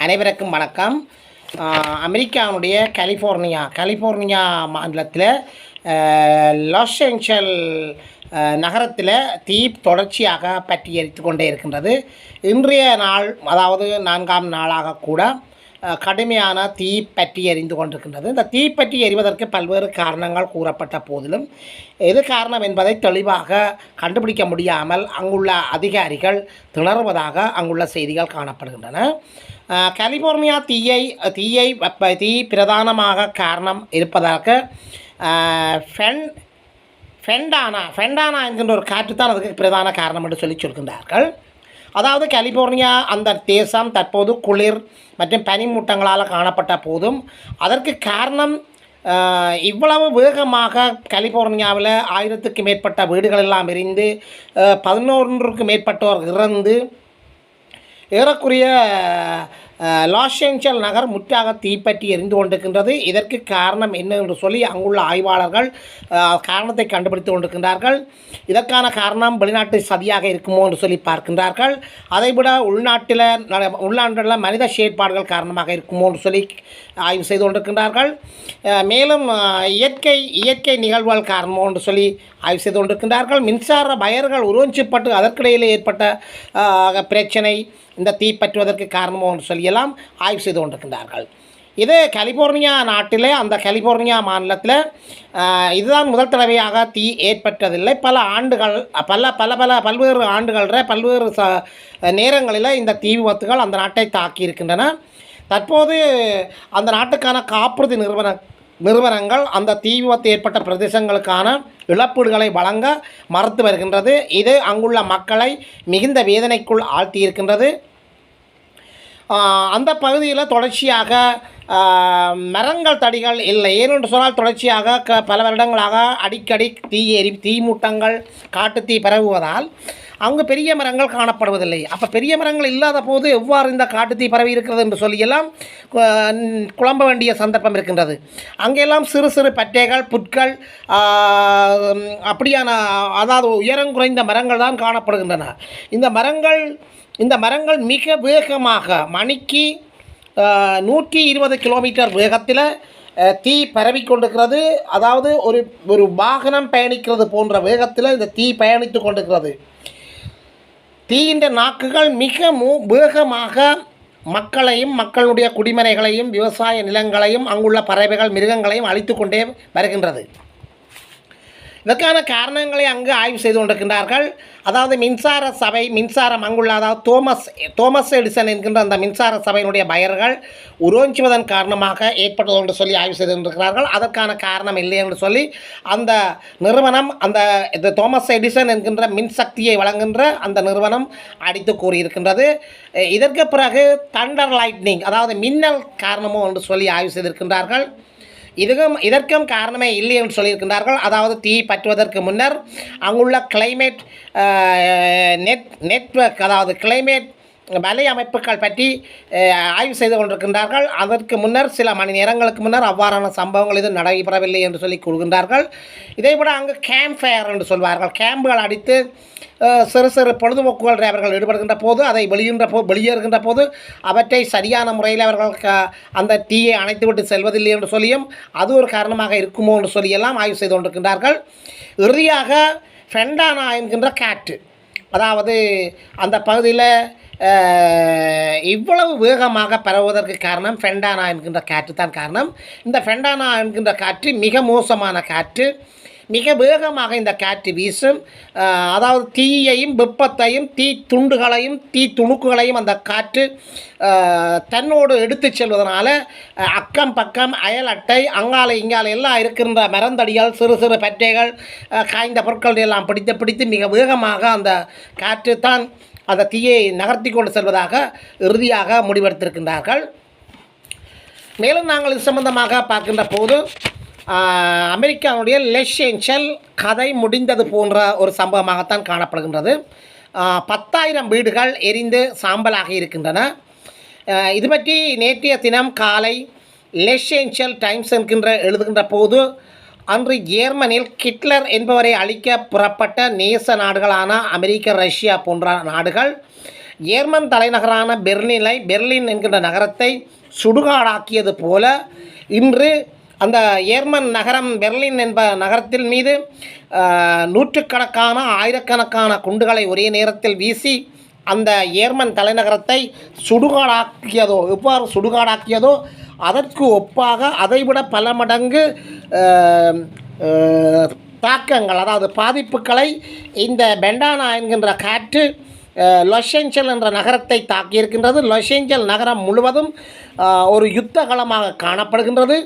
அனைவருக்கும் வணக்கம். அமெரிக்காவுடைய கலிஃபோர்னியா மாநிலத்தில் லாஸ் ஏஞ்சல் நகரத்தில் தீ தொடர்ச்சியாக பற்றி எரித்து கொண்டே இருக்கின்றது. இன்றைய நாள், அதாவது 4ஆம் நாளாக கூட கடுமையான தீ பற்றி எரிந்து கொண்டிருக்கின்றது. இந்த தீ பற்றி எரிவதற்கு பல்வேறு காரணங்கள் கூறப்பட்ட போதிலும் எது காரணம் என்பதை தெளிவாக கண்டுபிடிக்க முடியாமல் அங்குள்ள அதிகாரிகள் திணறுவதாக அங்குள்ள செய்திகள் காணப்படுகின்றன. கலிஃபோர்னியா தீ பிரதானமாக காரணம் இருப்பதாக ஃபெண்டானா என்கின்ற ஒரு காற்று தான் அதுக்கு பிரதான காரணம் என்று சொல்கின்றார்கள். அதாவது கலிஃபோர்னியா அந்த தேசம் தற்போது குளிர் மற்றும் பனிமூட்டங்களால் காணப்பட்ட போதும் அதற்கு காரணம் இவ்வளவு வேகமாக கலிஃபோர்னியாவில் 1000க்கும் மேற்பட்ட வீடுகள் எல்லாம் எரிந்து 11க்கும் மேற்பட்டோர் இறந்து ஏறக்குறைய லாஸ் ஏஞ்சல் நகர் முற்றாக தீப்பற்றி எரிந்து கொண்டிருக்கின்றது. இதற்கு காரணம் என்ன என்று சொல்லி அங்குள்ள ஆய்வாளர்கள் காரணத்தை கண்டுபிடித்து கொண்டிருக்கின்றார்கள். இதற்கான காரணம் வெளிநாட்டு சதியாக இருக்குமோ என்று சொல்லி பார்க்கின்றார்கள். அதைவிட உள்நாட்டில் மனித செயற்பாடுகள் காரணமாக இருக்குமோ என்று சொல்லி ஆய்வு செய்து கொண்டிருக்கின்றார்கள். மேலும் இயற்கை நிகழ்வுகள் காரணமோ என்று சொல்லி ஆய்வு செய்து கொண்டிருக்கின்றார்கள். மின்சார வயர்கள் உருவச்சிப்பட்டு அதற்கிடையில் ஏற்பட்ட பிரச்சனை இந்த தீ பற்றுவதற்கு காரணமோ என்று சொல்லியெல்லாம் ஆய்வு செய்து கொண்டிருக்கின்றார்கள். இது கலிஃபோர்னியா நாட்டிலே, அந்த கலிஃபோர்னியா மாநிலத்தில் இதுதான் முதல் தடவையாக தீ ஏற்பட்டதில்லை. பல்வேறு ஆண்டுகளில் பல்வேறு நேரங்களில் இந்த தீ விபத்துகள் அந்த நாட்டை தாக்கி இருக்கின்றன. தற்போது அந்த நாட்டுக்கான காப்புறுதி நிறுவனங்கள் அந்த தீ விபத்து ஏற்பட்ட பிரதேசங்களுக்கான இழப்பீடுகளை வழங்க மறுத்து வருகின்றது. இது அங்குள்ள மக்களை மிகுந்த வேதனைக்குள் ஆழ்த்தியிருக்கின்றது. அந்த பகுதியில் தொடர்ச்சியாக மரங்கள் தடிகள் இல்லை. ஏனென்று சொன்னால் தொடர்ச்சியாக பல வருடங்களாக அடிக்கடி தீ மூட்டங்கள் காட்டு தீ பரவுவதால் அங்கு பெரிய மரங்கள் காணப்படுவதில்லை. அப்போ பெரிய மரங்கள் இல்லாத போது எவ்வாறு இந்த காட்டுத்தீ பரவி இருக்கிறது என்று சொல்லியெல்லாம் குழம்ப வேண்டிய சந்தர்ப்பம் இருக்கின்றது. அங்கெல்லாம் சிறு சிறு பட்டைகள், புற்கள், அப்படியான அதாவது உயரம் குறைந்த மரங்கள் தான் காணப்படுகின்றன. இந்த மரங்கள் மிக வேகமாக மணிக்கு 120 கிலோமீட்டர் வேகத்தில் தீ பரவி கொண்டிருக்கிறது. அதாவது ஒரு வாகனம் பயணிக்கிறது போன்ற வேகத்தில் இந்த தீ பயணித்து கொண்டிருக்கிறது. தீயின்ற நாக்குகள் மிக வேகமாக மக்களையும் மக்களுடைய குடிமனைகளையும் விவசாய நிலங்களையும் அங்குள்ள பறவைகள் மிருகங்களையும் அழித்து கொண்டே வருகின்றது. இதற்கான காரணங்களை அங்கு ஆய்வு செய்து கொண்டிருக்கின்றார்கள். அதாவது மின்சாரம் அங்குள்ள அதாவது தோமஸ் எடிசன் என்கின்ற அந்த மின்சார சபையினுடைய வயர்கள் உரோஞ்சுவதன் காரணமாக ஏற்பட்டது என்று சொல்லி ஆய்வு செய்து கொண்டிருக்கிறார்கள். அதற்கான காரணம் இல்லை என்று சொல்லி அந்த நிறுவனம், அந்த தோமஸ் எடிசன் என்கின்ற மின்சக்தியை வழங்குகின்ற அந்த நிறுவனம் அடித்து கூறியிருக்கின்றது. இதற்கு பிறகு தண்டர் லைட்னிங், அதாவது மின்னல் காரணமோ என்று சொல்லி ஆய்வு செய்திருக்கின்றார்கள். இதற்கும் காரணமே இல்லை என்று சொல்லியிருக்கின்றார்கள். அதாவது தீ பற்றுவதற்கு முன்னர் அங்குள்ள கிளைமேட் நெட்வொர்க், அதாவது கிளைமேட் வலை அமைப்புகள் பற்றி ஆய்வு செய்து கொண்டிருக்கின்றார்கள். அதற்கு முன்னர் சில மணி நேரங்களுக்கு முன்னர் அவ்வாறான சம்பவங்கள் இது நடைபெறவில்லை என்று சொல்லி கூறுகின்றார்கள். இதைவிட அங்கு கேம்ப் ஃபயர் என்று சொல்வார்கள். கேம்புகள் அடித்து சிறு சிறு பொழுதுபோக்குகள் அவர்கள் ஈடுபடுகின்ற போது அதை வெளியேறுகின்ற போது அவற்றை சரியான முறையில் அவர்கள் அந்த தீயை அணைத்துவிட்டு செல்வதில்லை என்று சொல்லியும் அது ஒரு காரணமாக இருக்குமோ என்று சொல்லியெல்லாம் ஆய்வு செய்து கொண்டிருக்கின்றார்கள். இறுதியாக ஃபெண்டானா என்கின்ற காற்று, அதாவது அந்த பகுதியில் இவ்வளவு வேகமாக பரவுவதற்கு காரணம் ஃபெண்டானா என்கின்ற காற்று தான் காரணம். இந்த ஃபெண்டானா என்கின்ற காற்று மிக மோசமான காற்று. மிக வேகமாக இந்த காற்று வீசும். அதாவது தீயையும் வெப்பத்தையும் தீ துண்டுகளையும் தீ துணுக்குகளையும் அந்த காற்று தன்னோடு எடுத்து செல்வதனால அக்கம் பக்கம் அயல் அட்டை அங்காலை இங்காலை எல்லாம் இருக்கின்ற மரந்தடிகள், சிறு சிறு பட்டைகள், காய்ந்த பொருட்கள் எல்லாம் பிடித்து மிக வேகமாக அந்த காற்று தான் அந்த தீயை நகர்த்தி கொண்டு செல்வதாக இறுதியாக முடிவெடுத்திருக்கின்றார்கள். மேலும் நாங்கள் இது சம்பந்தமாக பார்க்கின்ற போது அமெரிக்காவுடைய லாஸ் ஏஞ்சல் கதை முடிந்தது போன்ற ஒரு சம்பவமாகத்தான் காணப்படுகின்றது. 10,000 வீடுகள் எரிந்து சாம்பலாகி இருக்கின்றன. இது பற்றி நேற்றைய தினம் காலை லாஸ் ஏஞ்சல் டைம்ஸ் எழுதுகின்ற போது அன்று ஜேர்மனியில் ஹிட்லர் என்பவரை அழிக்க புறப்பட்ட நேச நாடுகளான அமெரிக்கா, ரஷ்யா போன்ற நாடுகள் ஜேர்மன் தலைநகரான பெர்லின் என்கின்ற நகரத்தை சுடுகாடாக்கியது போல இன்று அந்த ஜேர்மன் நகரம் பெர்லின் என்ப நகரத்தின் மீது நூற்றுக்கணக்கான ஆயிரக்கணக்கான குண்டுகளை ஒரே நேரத்தில் வீசி அந்த ஜேர்மன் தலைநகரத்தை எவ்வாறு சுடுகாடாக்கியதோ அதற்கு ஒப்பாக அதைவிட பல மடங்கு தாக்கங்கள், அதாவது பாதிப்புகளை இந்த பெண்டானா என்கின்ற காற்று லாஸ் ஏஞ்சல் என்ற நகரத்தை தாக்கியிருக்கின்றது. லாஸ் ஏஞ்சல் நகரம் முழுவதும் ஒரு யுத்த களமாக காணப்படுகின்றது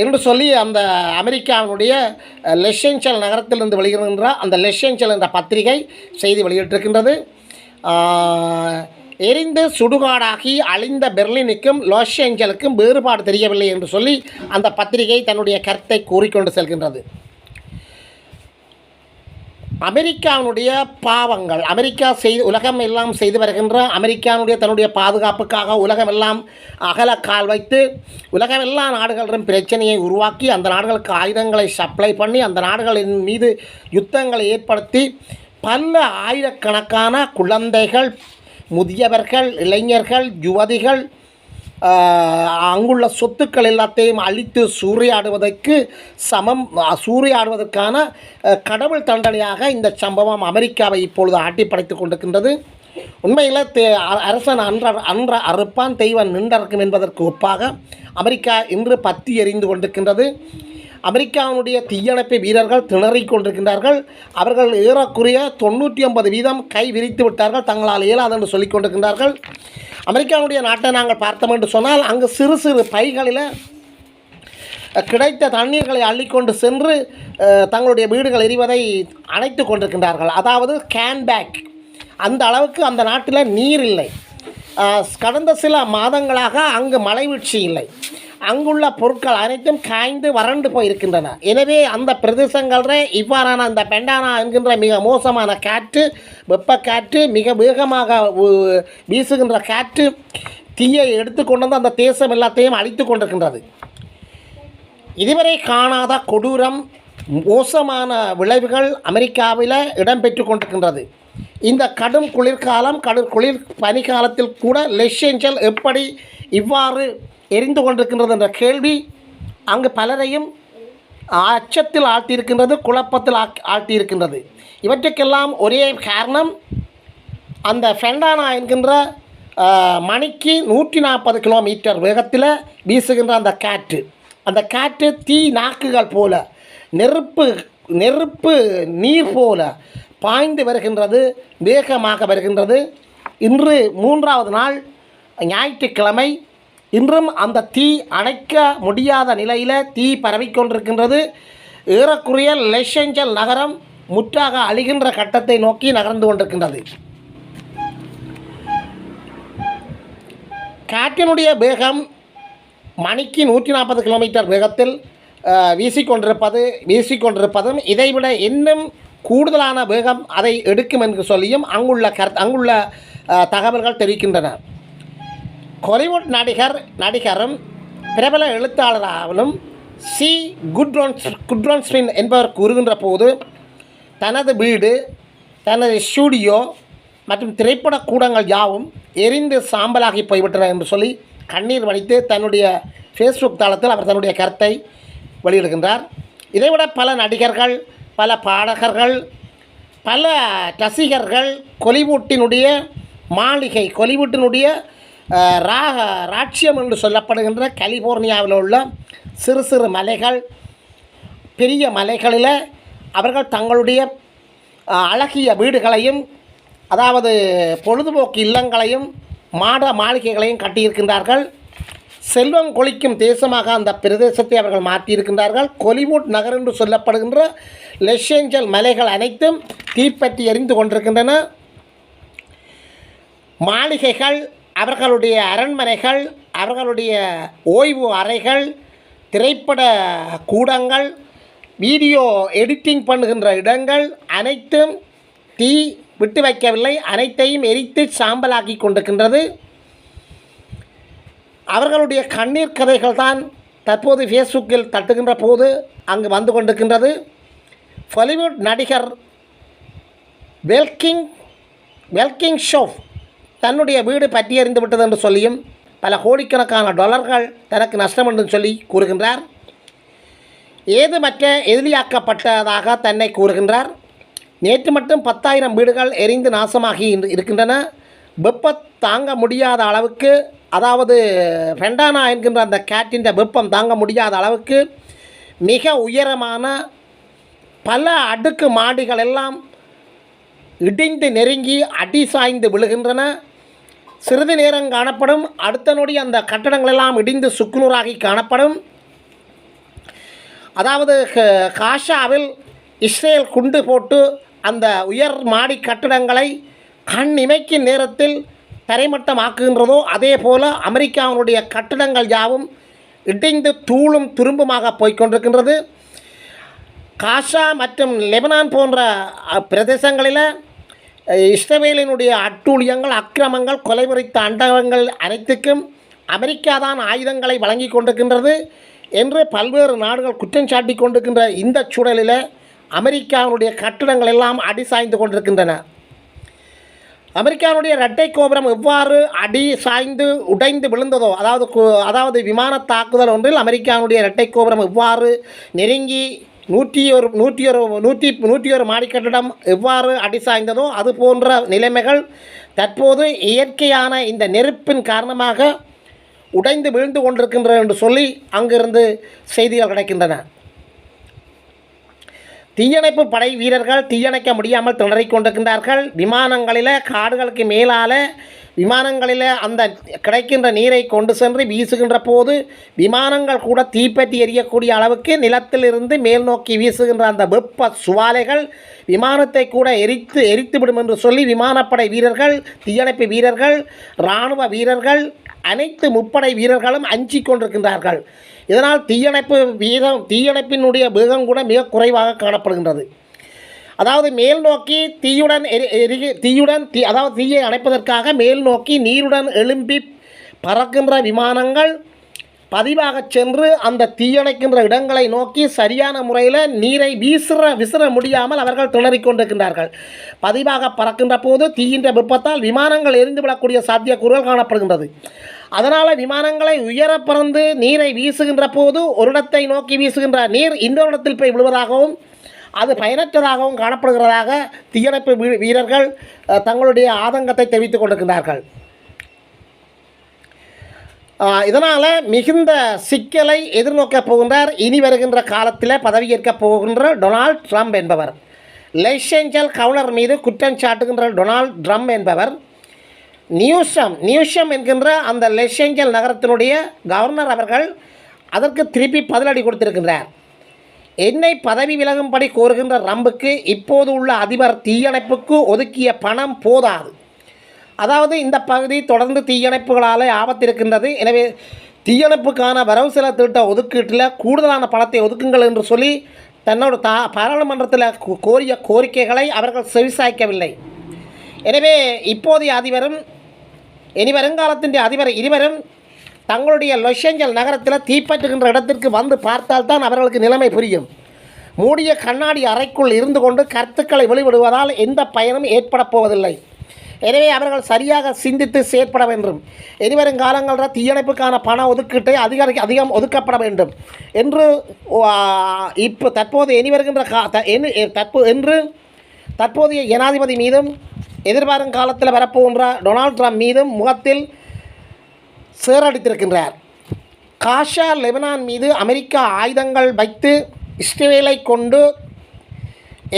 என்று சொல்லி அந்த அமெரிக்காவினுடைய லாஸ் ஏஞ்சல் நகரத்திலிருந்து வெளியிடுகின்ற அந்த லாஸ் ஏஞ்சல் என்ற பத்திரிகை செய்தி வெளியிட்டிருக்கின்றது. எரிந்து சுடுகாடாகி அழிந்த பெர்லினுக்கும் லாஸ் ஏஞ்சலுக்கும் வேறுபாடு தெரியவில்லை என்று சொல்லி அந்த பத்திரிகை தன்னுடைய கருத்தை கூறிக்கொண்டு செல்கின்றது. அமெரிக்காவினுடைய பாவங்கள், உலகம் எல்லாம் செய்து வருகின்ற அமெரிக்காவுடைய தன்னுடைய பாதுகாப்புக்காக உலகமெல்லாம் அகலக்கால் வைத்து உலகமெல்லா நாடுகளிடம் பிரச்சனையை உருவாக்கி அந்த நாடுகளுக்கு ஆயுதங்களை சப்ளை பண்ணி அந்த நாடுகளின் மீது யுத்தங்களை ஏற்படுத்தி பல ஆயிரக்கணக்கான குழந்தைகள், முதியவர்கள், இளைஞர்கள், யுவதிகள் அங்குள்ள சொத்துக்கள் எல்லாத்தையும் அழித்து சூறையாடுவதற்கான கடவுள் தண்டனையாக இந்த சம்பவம் அமெரிக்காவை இப்பொழுது ஆட்டி படைத்து கொண்டிருக்கின்றது. உண்மையில் அரசன் அன்ற அறுப்பான் தெய்வன் நின்றறுக்கும் என்பதற்கு ஒப்பாக அமெரிக்கா இன்று பற்றி எறிந்து கொண்டிருக்கின்றது. அமெரிக்காவினுடைய தீயணைப்பு வீரர்கள் திணறிக் கொண்டிருக்கின்றார்கள். அவர்கள் ஏறக்குறைய 99% கை விரித்து விட்டார்கள், தங்களால் இயலாது என்று சொல்லிக் கொண்டிருக்கின்றார்கள். அமெரிக்காவுடைய நாட்டை நாங்கள் பார்த்தோம் என்று சொன்னால் அங்கு சிறு சிறு பைகளில் கிடைத்த தண்ணீர்களை அள்ளிக்கொண்டு சென்று தங்களுடைய வீடுகள் எரிவதை அணைத்து கொண்டிருக்கின்றார்கள். அதாவது கேன்பேக், அந்த அளவுக்கு அந்த நாட்டில் நீர் இல்லை. கடந்த சில மாதங்களாக அங்கு மழை வீழ்ச்சி இல்லை. அங்குள்ள பொருட்கள் அனைத்தும் காய்ந்து வறண்டு போயிருக்கின்றன. எனவே அந்த பிரதேசங்களில் இவ்வாறான அந்த பெண்டானா என்கின்ற மிக மோசமான காற்று, வெப்பக்காற்று, மிக வேகமாக வீசுகின்ற காற்று தீயை எடுத்துக்கொண்டு வந்து அந்த தேசம் எல்லாத்தையும் அழித்து கொண்டிருக்கின்றது. இதுவரை காணாத கொடூரம், மோசமான விளைவுகள் அமெரிக்காவில் இடம்பெற்று கொண்டிருக்கின்றது. இந்த கடும் குளிர்காலம், குளிர் பனிக்காலத்தில் கூட லாஸ் ஏஞ்சல் எப்படி இவ்வாறு எரிந்து கொண்டிருக்கின்றது என்ற கேள்வி அங்கு பலரையும் அச்சத்தில் ஆழ்த்தியிருக்கின்றது, குழப்பத்தில் ஆழ்த்தியிருக்கின்றது. இவற்றுக்கெல்லாம் ஒரே காரணம் அந்த பெண்டானா என்கின்ற மணிக்கு 140 கிலோமீட்டர் வேகத்தில் வீசுகின்ற அந்த காற்று தீ நாக்குகள் போல, நெருப்பு நீர் போல பாய்ந்து வருகின்றது, வேகமாக வருகின்றது. இன்று 3வது நாள் ஞாயிற்றுக்கிழமை. இன்றும் அந்த தீ அணைக்க முடியாத நிலையில் தீ பரவிக்கொண்டிருக்கின்றது. ஏறக்குறைய லாஸ் ஏஞ்சல் நகரம் முற்றாக அழிகின்ற கட்டத்தை நோக்கி நகர்ந்து கொண்டிருக்கின்றது. காற்றினுடைய வேகம் மணிக்கு 140 கிலோமீட்டர் வேகத்தில் வீசிக்கொண்டிருப்பதும் இதைவிட இன்னும் கூடுதலான வேகம் அதை எடுக்கும் என்று சொல்லியும் அங்குள்ள தகவல்கள் தெரிவிக்கின்றன. ஹாலிவுட் நடிகரும் பிரபல எழுத்தாளராகவும் குட்ரோன்ஸ்வின் என்பவர் கூறுகின்ற போது தனது வீடு, தனது ஸ்டூடியோ மற்றும் திரைப்பட கூடங்கள் யாவும் எரிந்து சாம்பலாகி போய்விட்டன என்று சொல்லி கண்ணீர் வடித்து தன்னுடைய ஃபேஸ்புக் தளத்தில் அவர் தன்னுடைய கருத்தை வெளியிடுகின்றார். இதைவிட பல நடிகர்கள், பல பாடகர்கள், பல ரசிகர்கள் கொலிவுட்டினுடைய மாளிகை, கொலிவுட்டினுடைய ராட்சியம் என்று சொல்லப்படுகின்ற கலிபோர்னியாவில் உள்ள சிறு சிறு மலைகள், பெரிய மலைகளில் அவர்கள் தங்களுடைய அழகிய வீடுகளையும், அதாவது பொழுதுபோக்கு இல்லங்களையும், மாளிகைகளையும் கட்டியிருக்கின்றார்கள். செல்வம் கொளிக்கும் தேசமாக அந்த பிரதேசத்தை அவர்கள் மாற்றியிருக்கின்றார்கள். கொலிவுட் நகர் என்று சொல்லப்படுகின்ற லாஸ் ஏஞ்சல் மலைகள் அனைத்தும் தீப்பற்றி எரிந்து கொண்டிருக்கின்றன. மாளிகைகள், அவர்களுடைய அரண்மனைகள், அவர்களுடைய ஓய்வு அறைகள், திரைப்பட கூடங்கள், வீடியோ எடிட்டிங் பண்ணுகின்ற இடங்கள் அனைத்தும் தீ விட்டு வைக்கவில்லை, அனைத்தையும் எரித்து சாம்பலாக்கி கொண்டிருக்கின்றது. அவர்களுடைய கண்ணீர் கதைகள் தான் தற்போது ஃபேஸ்புக்கில் தட்டுகின்ற போது அங்கு வந்து கொண்டிருக்கின்றது. ஹாலிவுட் நடிகர் வெல்கிங் வெல்கிங் ஷோஃப் தன்னுடைய வீடு பற்றியறிந்து விட்டது என்று சொல்லியும் பல கோடிக்கணக்கான டாலர்கள் தனக்கு நஷ்டம் என்று சொல்லி கூறுகின்றார். ஏதுமற்ற எதிரியாக்கப்பட்டதாக தன்னை கூறுகின்றார். நேற்று மட்டும் 10,000 வீடுகள் எரிந்து நாசமாகி இருக்கின்றன. வெப்பம் தாங்க முடியாத அளவுக்கு, அதாவது ஃபெண்டானா என்கின்ற அந்த கேட்டின் வெப்பம் தாங்க முடியாத அளவுக்கு மிக உயரமான பல அடுக்கு மாடிகள் எல்லாம் இடிந்து நெருங்கி அடி சாய்ந்து விழுகின்றன. சிறிது நேரம் காணப்படும், அடுத்த நொடி அந்த கட்டடங்கள் எல்லாம் இடிந்து சுக்குநூறாகி காணப்படும். அதாவது காஷாவில் இஸ்ரேல் குண்டு போட்டு அந்த உயர் மாடி கட்டடங்களை கண் இமைக்கும் நேரத்தில் தரைமட்டமாக்குகின்றதோ அதே போல் அமெரிக்காவினுடைய கட்டடங்கள் யாவும் இடிந்து தூளும் துரும்புமாக போய்கொண்டிருக்கின்றது. காஷா மற்றும் லெபனான் போன்ற பிரதேசங்களில் இஸ்ரேலினுடைய அட்டூழியங்கள், அக்கிரமங்கள், கொலைமுறைத்த அண்டங்கள் அனைத்துக்கும் அமெரிக்கா தான் ஆயுதங்களை வழங்கி கொண்டிருக்கின்றது என்று பல்வேறு நாடுகள் குற்றம் சாட்டி கொண்டிருக்கின்ற இந்த சூழலில் அமெரிக்காவினுடைய கட்டிடங்கள் எல்லாம் அடி சாய்ந்து கொண்டிருக்கின்றன. அமெரிக்காவுடைய இரட்டை கோபுரம் எவ்வாறு அடி சாய்ந்து உடைந்து விழுந்ததோ, அதாவது விமான தாக்குதல் ஒன்றில் அமெரிக்காவுடைய இரட்டை கோபுரம் எவ்வாறு நெருங்கி 101 மாடி கட்டிடம் எவ்வாறு அடி சாய்ந்ததோ அது போன்ற நிலைமைகள் தற்போது இயற்கையான இந்த நெருப்பின் காரணமாக உடைந்து வீழ்ந்து கொண்டிருக்கின்றன என்று சொல்லி அங்கிருந்து செய்திகள் கிடைக்கின்றன. தீயணைப்பு படை வீரர்கள் தீயணைக்க முடியாமல் திணறிக் கொண்டிருக்கின்றார்கள். விமானங்களில் காடுகளுக்கு மேலால் விமானங்களில் அந்த கிடைக்கின்ற நீரை கொண்டு சென்று வீசுகின்ற போது விமானங்கள் கூட தீப்பற்றி எரியக்கூடிய அளவுக்கு நிலத்திலிருந்து மேல் நோக்கி வீசுகின்ற அந்த வெப்ப சுவாலைகள் விமானத்தை கூட எரித்துவிடும் என்று சொல்லி விமானப்படை வீரர்கள், தீயணைப்பு வீரர்கள், இராணுவ வீரர்கள், அனைத்து முப்படை வீரர்களும் அஞ்சி கொண்டிருக்கின்றார்கள். இதனால் தீயணைப்பினுடைய வேகம் கூட மிக குறைவாக காணப்படுகின்றது. அதாவது மேல் நோக்கி தீயை அணைப்பதற்காக மேல் நோக்கி நீருடன் எழும்பி பறக்கின்ற விமானங்கள் பதிவாக சென்று அந்த தீயணைக்கின்ற இடங்களை நோக்கி சரியான முறையில் நீரை விசிற முடியாமல் அவர்கள் திணறிக் கொண்டிருக்கின்றார்கள். பதிவாக பறக்கின்ற போது தீயின்ற வெப்பத்தால் விமானங்கள் எரிந்துவிடக்கூடிய சாத்தியக்கூறுகள் காணப்படுகின்றது. அதனால் விமானங்களை உயர பறந்து நீரை வீசுகின்ற போது ஒரு இடத்தை நோக்கி வீசுகின்ற நீர் இன்னொரு இடத்தில் போய் விழுவதாகவும் அது பயனற்றதாகவும் காணப்படுகிறதாக தீயணைப்பு வீரர்கள் தங்களுடைய ஆதங்கத்தை தெரிவித்துக் கொண்டிருக்கிறார்கள். இதனால் மிகுந்த சிக்கலை எதிர்நோக்கப் போகின்றார் இனி வருகின்ற காலத்தில் பதவியேற்கப் போகின்ற டொனால்ட் ட்ரம்ப் என்பவர். லாஸ் ஏஞ்சல்ஸ் கவர்னர் மீது குற்றம் சாட்டுகின்ற டொனால்ட் ட்ரம்ப் என்பவர் நியூஷம் என்கின்ற அந்த லாஸ் ஏஞ்சல்ஸ் நகரத்தினுடைய கவர்னர் அவர்கள் அதற்கு திருப்பி பதிலடி கொடுத்திருக்கின்றார். என்னை பதவி விலகும்படி கோருகின்ற ட்ரம்புக்கு இப்போது உள்ள அதிபர் தீயணைப்புக்கு ஒதுக்கிய பணம் போதாது. அதாவது இந்த பகுதி தொடர்ந்து தீயணைப்புகளால் ஆபத்திருக்கின்றது. எனவே தீயணைப்புக்கான வரவு செலவு திட்ட ஒதுக்கீட்டில் கூடுதலான பணத்தை ஒதுக்குங்கள் என்று சொல்லி தன்னோட பாராளுமன்றத்தில் கோரிய கோரிக்கைகளை அவர்கள் செவிசாய்க்கவில்லை. எனவே இப்போதைய அதிபரும் இனி வருங்காலத்தின் அதிபர் இருவரும் தங்களுடைய லாஸ் ஏஞ்சல்ஸ் நகரத்தில் தீப்பற்றுகின்ற இடத்திற்கு வந்து பார்த்தால்தான் அவர்களுக்கு நிலைமை புரியும். மூடிய கண்ணாடி அறைக்குள் இருந்து கொண்டு கருத்துக்களை வெளிவிடுவதால் எந்த பயனும் ஏற்பட போவதில்லை. எனவே அவர்கள் சரியாக சிந்தித்து செயற்பட வேண்டும். இனிவரும் காலங்களில் தீயணைப்புக்கான பண ஒதுக்கீட்டை அதிகம் ஒதுக்கப்பட வேண்டும் என்று தற்போது இனிவருகின்ற தற்போதைய ஜனாதிபதி மீதும் எதிர்பாரும் காலத்தில் வரப்போகின்ற டொனால்ட் ட்ரம்ப் மீதும் முகத்தில் சேரடித்திருக்கின்றார். காஷா லெபனான் மீது அமெரிக்கா ஆயுதங்கள் வைத்து இஸ்ரேலை கொண்டு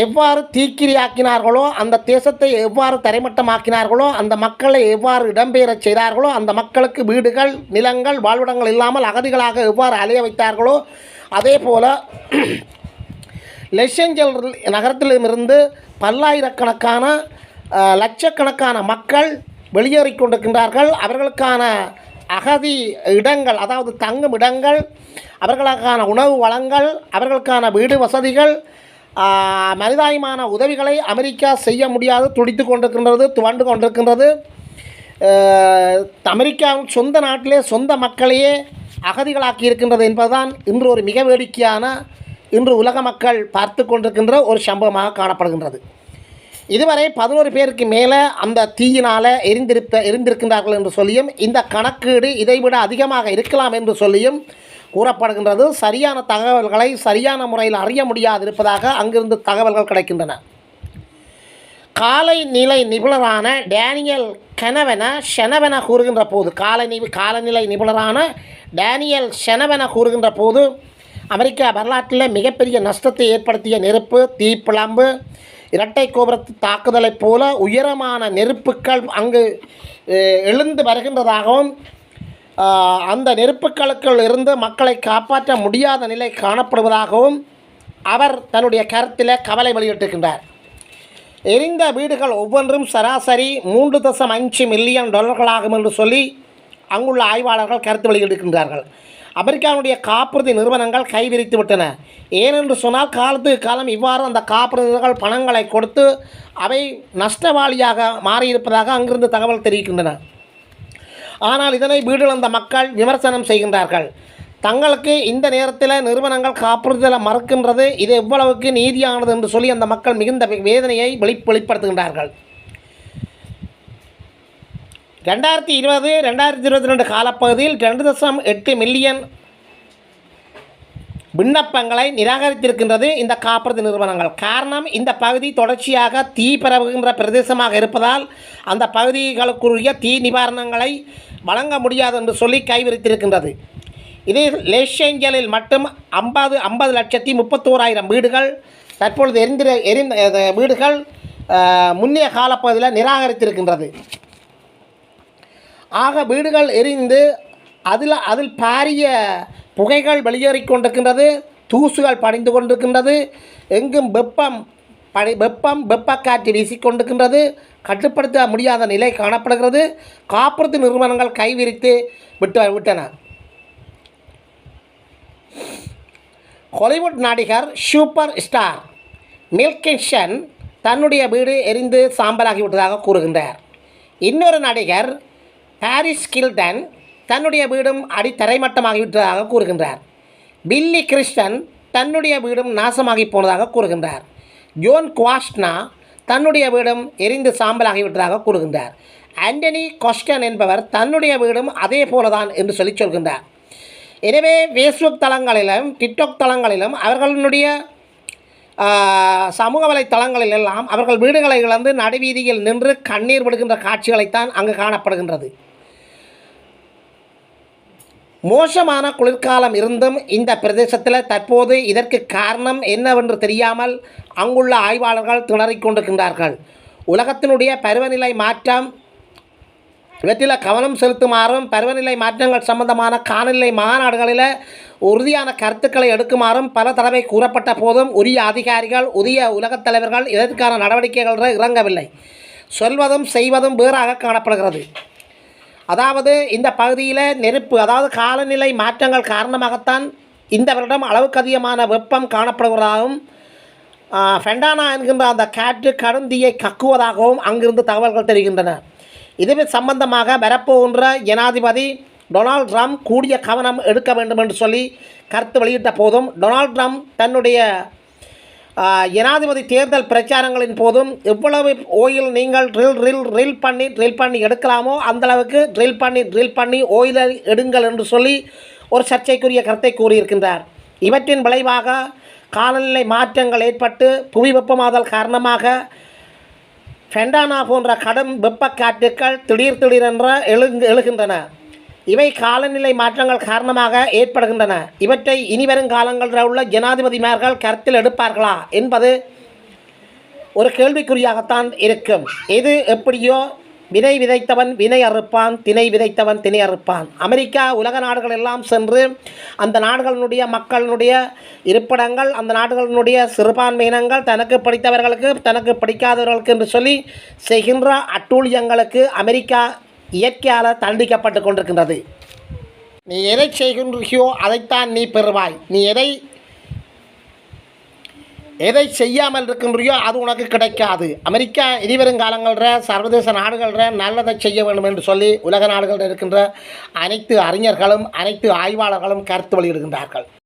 எவ்வாறு தீக்கிரியாக்கினார்களோ, அந்த தேசத்தை எவ்வாறு தரைமட்டமாக்கினார்களோ, அந்த மக்களை எவ்வாறு இடம்பெயரச் செய்தார்களோ, அந்த மக்களுக்கு வீடுகள், நிலங்கள், வாழ்விடங்கள் இல்லாமல் அகதிகளாக எவ்வாறு அலைய வைத்தார்களோ, அதே போல் லாஸ் ஏஞ்சல்ஸ் நகரத்திலிருந்து பல்லாயிரக்கணக்கான லட்சக்கணக்கான மக்கள் வெளியேறிக் கொண்டிருக்கின்றார்கள். அவர்களுக்கான அகதி இடங்கள், அதாவது தங்கும் இடங்கள், அவர்களுக்கான உணவு வளங்கள், அவர்களுக்கான வீடு வசதிகள், மனிதாயமான உதவிகளை அமெரிக்கா செய்ய முடியாது துடித்து கொண்டிருக்கின்றது, துவண்டு கொண்டிருக்கின்றது. அமெரிக்காவின் சொந்த நாட்டிலே சொந்த மக்களையே அகதிகளாக்கி இருக்கின்றது என்பதுதான் இன்று ஒரு மிக வேடிக்கையான, இன்று உலக மக்கள் பார்த்து கொண்டிருக்கின்ற ஒரு சம்பவமாக காணப்படுகின்றது. இதுவரை 11 பேருக்கு மேலே அந்த தீயினால் எரிந்திருக்கின்றார்கள் என்று சொல்லியும் இந்த கணக்கீடு இதைவிட அதிகமாக இருக்கலாம் என்று சொல்லியும் கூறப்படுகின்றது. சரியான தகவல்களை சரியான முறையில் அறிய முடியாதிருப்பதாக அங்கிருந்து தகவல்கள் கிடைக்கின்றன. காலநிலை நிபுணரான டேனியல் ஷெனவென கூறுகின்ற போது காலநிலை நிபுணரான டேனியல் ஷெனவென கூறுகின்ற போது அமெரிக்கா வரலாற்றில் மிகப்பெரிய நஷ்டத்தை ஏற்படுத்திய நெருப்பு தீப்பிழம்பு இரட்டை கோபுரத்து தாக்குதலைப் போல உயரமான நெருப்புக்கள் அங்கு எழுந்து வருகின்றதாகவும் அந்த நெருப்புக்களுக்குள் இருந்து மக்களை காப்பாற்ற முடியாத நிலை காணப்படுவதாகவும் அவர் தன்னுடைய கருத்தில் கவலை வெளியிட்டிருக்கின்றார். எரிந்த வீடுகள் ஒவ்வொன்றும் சராசரி $3.5 மில்லியன் ஆகும் என்று சொல்லி அங்குள்ள ஆய்வாளர்கள் கருத்து வெளியிட்டிருக்கின்றார்கள். அமெரிக்காவுடைய காப்புறுதி நிறுவனங்கள் கைவிரித்து விட்டன. ஏனென்று சொன்னால் காலத்துக்கு காலம் இவ்வாறு அந்த காப்புறுதிகள் பணங்களை கொடுத்து அவை நஷ்டவாளியாக மாறியிருப்பதாக அங்கிருந்து தகவல் தெரிவிக்கின்றன. ஆனால் இதனை வீடிழந்த மக்கள் விமர்சனம் செய்கின்றார்கள். தங்களுக்கு இந்த நேரத்தில் நிறுவனங்கள் காப்புறுதிகளை மறுக்கின்றது, இது எவ்வளவுக்கு நீதியானது என்று சொல்லி அந்த மக்கள் மிகுந்த வேதனையை வெளிப்படுத்துகின்றார்கள். 2020-2022 காலப்பகுதியில் 2.8 மில்லியன் விண்ணப்பங்களை நிராகரித்திருக்கின்றது இந்த காப்புறுதி நிறுவனங்கள். காரணம், இந்த பகுதி தொடர்ச்சியாக தீ பரவுகின்ற பிரதேசமாக இருப்பதால் அந்த பகுதிகளுக்குரிய தீ நிவாரணங்களை வழங்க முடியாது என்று சொல்லி கைவிரித்திருக்கின்றது. இதே லாஸ் ஏஞ்சலில் மட்டும் 50,31,000 வீடுகள் தற்பொழுது எரிந்த வீடுகள் முன்னைய காலப்பகுதியில் நிராகரித்திருக்கின்றது. ஆக வீடுகள் எரிந்து அதில் பாரிய புகைகள் வெளியேறி கொண்டிருக்கின்றது, தூசுகள் படிந்து கொண்டிருக்கின்றது, எங்கும் வெப்பக்காற்று வீசிக்கொண்டிருக்கின்றது, கட்டுப்படுத்த முடியாத நிலை காணப்படுகிறது. காப்புறுதி நிறுவனங்கள் கைவிரித்து விட்டன. ஹாலிவுட் நடிகர் சூப்பர் ஸ்டார் மெல் கிப்சன் தன்னுடைய வீடு எரிந்து சாம்பலாகிவிட்டதாக கூறுகின்றார். இன்னொரு நடிகர் பாரிஸ் ஹில்டன் தன்னுடைய வீடும் தரைமட்டமாகிவிட்டதாக கூறுகின்றார். பில்லி கிறிஸ்டன் தன்னுடைய வீடும் நாசமாகி போனதாக கூறுகின்றார். ஜோன் குவாஸ்ட்னா தன்னுடைய வீடும் எரிந்து சாம்பலாகிவிட்டதாக கூறுகின்றார். ஆண்டனி கொஸ்டன் என்பவர் தன்னுடைய வீடும் அதே போலதான் என்று சொல்கின்றார். எனவே ஃபேஸ்புக் தளங்களிலும் டிக்டாக் தளங்களிலும் அவர்களுடைய சமூக வலைத்தளங்களிலெல்லாம் அவர்கள் வீடுகளை இழந்து நடுவீதியில் நின்று கண்ணீர் விடுகின்ற காட்சிகளைத்தான் அங்கு காணப்படுகின்றது. மோசமான குளிர்காலம் இருந்தும் இந்த பிரதேசத்தில் தற்போது இதற்கு காரணம் என்னவென்று தெரியாமல் அங்குள்ள ஆய்வாளர்கள் திணறிக்கொண்டிருக்கின்றார்கள். உலகத்தினுடைய பருவநிலை மாற்றம் இவற்றில் கவனம் செலுத்துமாறும் பருவநிலை மாற்றங்கள் சம்பந்தமான காலநிலை மாநாடுகளில் உறுதியான கருத்துக்களை எடுக்குமாறும் பல தடவை கூறப்பட்ட போதும் உரிய அதிகாரிகள் உரிய உலகத் தலைவர்கள் இதற்கான நடவடிக்கைகள் இறங்கவில்லை. சொல்வதும் செய்வதும் வேறாக காணப்படுகிறது. அதாவது இந்த பகுதியில் நெருப்பு, அதாவது காலநிலை மாற்றங்கள் காரணமாகத்தான் இந்த வருடம் அளவுக்கு அதிகமான வெப்பம் காணப்படுவதாகவும் ஃபெண்டானா என்கின்ற அந்த காற்று கடுந்தீயை கக்குவதாகவும் அங்கிருந்து தகவல்கள் தெரிகின்றன. இது சம்பந்தமாக வரப்போகின்ற ஜனாதிபதி டொனால்ட் ட்ரம்ப் கூடிய கவனம் எடுக்க வேண்டும் என்று சொல்லி கருத்து வெளியிட்ட போதும் டொனால்ட் ட்ரம்ப் தன்னுடைய ஜனாதிபதி தேர்தல் பிரச்சாரங்களின் போதும் எவ்வளவு ஓயில் நீங்கள் ட்ரில் பண்ணி எடுக்கலாமோ அந்தளவுக்கு ட்ரில் பண்ணி ஓயிலை எடுங்கள் என்று சொல்லி ஒரு சர்ச்சைக்குரிய கருத்தை கூறியிருக்கின்றார். இவற்றின் விளைவாக காலநிலை மாற்றங்கள் ஏற்பட்டு புவி வெப்பமாதல் காரணமாக ஃபெண்டானா போன்ற கடும் வெப்பக்காற்றுக்கள் திடீரென்ற எழுகின்றன. இவை காலநிலை மாற்றங்கள் காரணமாக ஏற்படுகின்றன. இவற்றை இனிவரும் காலங்களில் உள்ள ஜனாதிபதிமார்கள் கருத்தில் எடுப்பார்களா என்பது ஒரு கேள்விக்குறியாகத்தான் இருக்கும். இது எப்படியோ வினை விதைத்தவன் வினை அறுப்பான், திணை விதைத்தவன் திணை அறுப்பான். அமெரிக்கா உலக நாடுகள் எல்லாம் சென்று அந்த நாடுகளினுடைய மக்களினுடைய இருப்பிடங்கள், அந்த நாடுகளினுடைய சிறுபான்மையினங்கள் தனக்கு படித்தவர்களுக்கு தனக்கு படிக்காதவர்களுக்கு என்று சொல்லி செய்கின்ற அட்டூழியங்களுக்கு அமெரிக்கா இயற்கையால் தண்டிக்கப்பட்டு கொண்டிருக்கின்றது. நீ எதை செய்கின்றியோ அதைத்தான் நீ பெறுவாய். நீ எதை செய்யாமல் இருக்கின்றியோ அது உனக்கு கிடைக்காது. அமெரிக்கா இனிவரும் காலங்களில் சர்வதேச நாடுகளில் நல்லதை செய்ய வேண்டும் என்று சொல்லி உலக நாடுகளில் இருக்கின்ற அனைத்து அறிஞர்களும் அனைத்து ஆய்வாளர்களும் கருத்து வெளியிடுகின்றார்கள்.